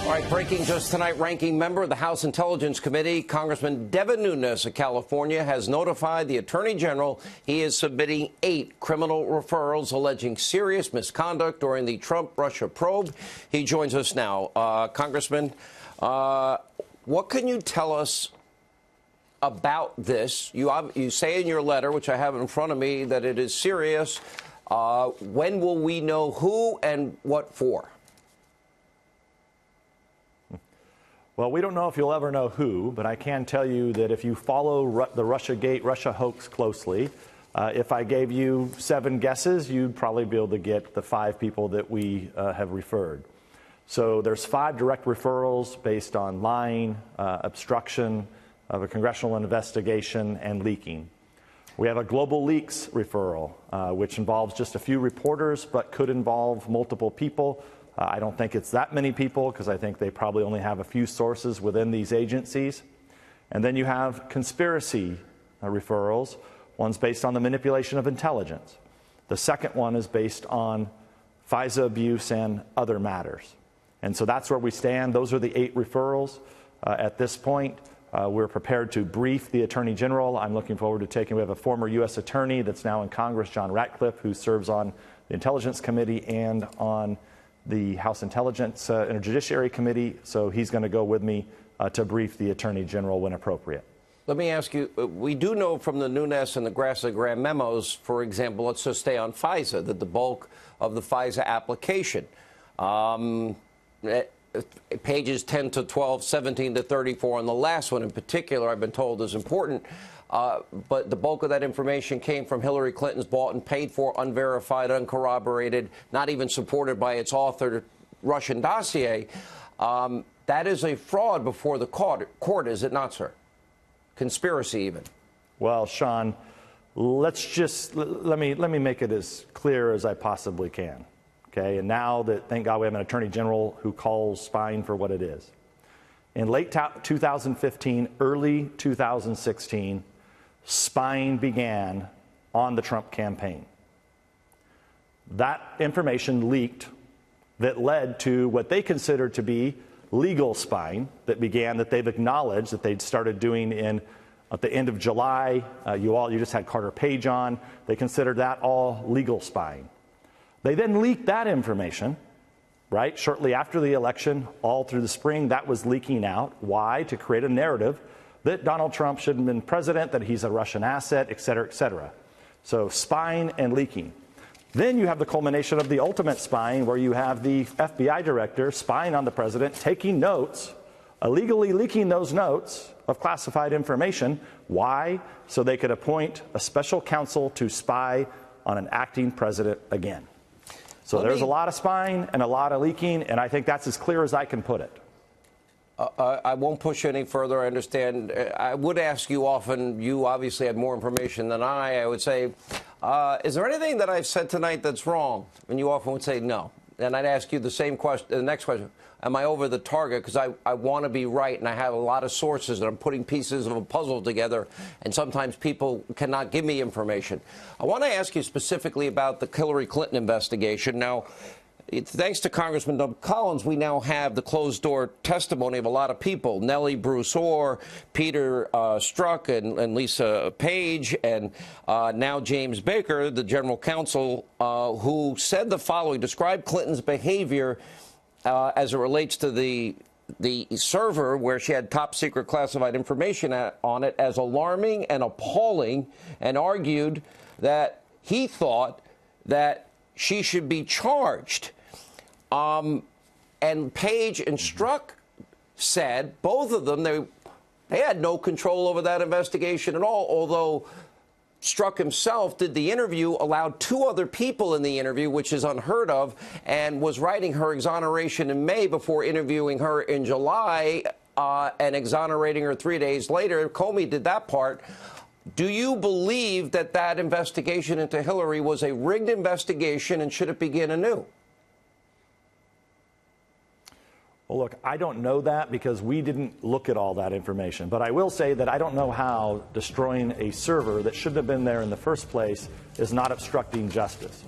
All right, breaking just tonight, ranking member of the House Intelligence Committee, Congressman Devin Nunes of California, has notified the Attorney General he is submitting 8 criminal referrals alleging serious misconduct during the Trump-Russia probe. He joins us now. Congressman, what can you tell us about this? You say in your letter, which I have in front of me, that it is serious. When will we know who and what for? Well, we don't know if you'll ever know who, but I can tell you that if you follow the Russiagate, Russia hoax closely, if I gave you 7 guesses, you'd probably be able to get the 5 people that we have referred. So there's 5 direct referrals based on lying, obstruction of a congressional investigation, and leaking. We have a global leaks referral, which involves just a few reporters, but could involve multiple people. I don't think it's that many people because I think they probably only have a few sources within these agencies. And then you have conspiracy referrals. One's based on the manipulation of intelligence. The second one is based on FISA abuse and other matters. And so that's where we stand. Those are the 8 referrals. At this point, we're prepared to brief the Attorney General. I'm looking forward to we have a former U.S. attorney that's now in Congress, John Ratcliffe, who serves on the Intelligence Committee and on the House Intelligence and Judiciary Committee, so he's going to go with me to brief the Attorney General when appropriate. Let me ask you, we do know from the Nunes and the Grassley-Graham memos, for example, let's just stay on FISA, that the bulk of the FISA application, pages 10 to 12, 17 to 34, and the last one in particular I've been told is important, but the bulk of that information came from Hillary Clinton's bought and paid for, unverified, uncorroborated, not even supported by its author, Russian dossier. That is a fraud before the court, is it not, sir? Conspiracy, even. Well, Sean, let me make it as clear as I possibly can. Okay, and now that, thank God, we have an Attorney General who calls spying for what it is. In late 2015, early 2016, spying began on the Trump campaign. That information leaked that led to what they considered to be legal spying that they've acknowledged that they'd started doing at the end of July. You just had Carter Page on. They considered that all legal spying. They then leaked that information, right, shortly after the election, all through the spring. That was leaking out. Why? To create a narrative that Donald Trump shouldn't have been president, that he's a Russian asset, et cetera, et cetera. So spying and leaking. Then you have the culmination of the ultimate spying, where you have the FBI director spying on the president, taking notes, illegally leaking those notes of classified information. Why? So they could appoint a special counsel to spy on an acting president again. So there's a lot of spying and a lot of leaking, and I think that's as clear as I can put it. I won't push any further. I understand. I would ask you often, you obviously had more information than I would say, is there anything that I've said tonight that's wrong? And you often would say no. And I'd ask you the same question, the next question. Am I over the target? Because I want to be right, and I have a lot of sources, and I'm putting pieces of a puzzle together, and sometimes people cannot give me information. I want to ask you specifically about the Hillary Clinton investigation. Now, thanks to Congressman Doug Collins, we now have the closed-door testimony of a lot of people. Nellie Bruce Orr, Peter Strzok, and Lisa Page, and now James Baker, the general counsel, who said the following, described Clinton's behavior as it relates to the server where she had top-secret classified information on it as alarming and appalling, and argued that he thought that she should be charged. And Page and Strzok said, both of them, they had no control over that investigation at all, although Strzok himself did the interview, allowed 2 other people in the interview, which is unheard of, and was writing her exoneration in May before interviewing her in July and exonerating her 3 days later. Comey did that part. Do you believe that that investigation into Hillary was a rigged investigation, and should it begin anew? Well, look, I don't know that because we didn't look at all that information. But I will say that I don't know how destroying a server that shouldn't have been there in the first place is not obstructing justice.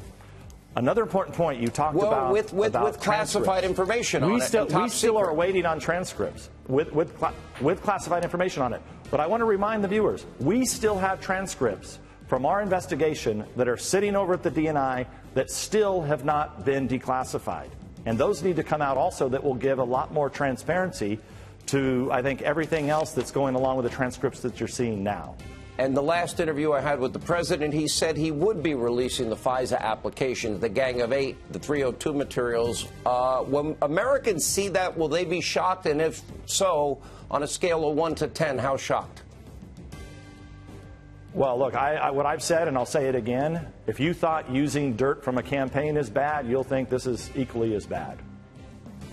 Another important point you talked about with classified information on we it. Still are waiting on transcripts with classified information on it. But I want to remind the viewers, we still have transcripts from our investigation that are sitting over at the DNI that still have not been declassified. And those need to come out also. That will give a lot more transparency to, I think, everything else that's going along with the transcripts that you're seeing now. And the last interview I had with the president, he said he would be releasing the FISA applications, the Gang of Eight, the 302 materials. When Americans see that, will they be shocked? And if so, on a scale of 1 to 10, how shocked? Well, look, what I've said, and I'll say it again, if you thought using dirt from a campaign is bad, you'll think this is equally as bad.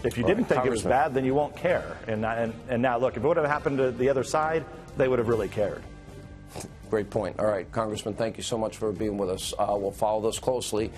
If you didn't think it was bad, then you won't care. And now, look, if it would have happened to the other side, they would have really cared. Great point. All right, Congressman, thank you so much for being with us. We'll follow this closely.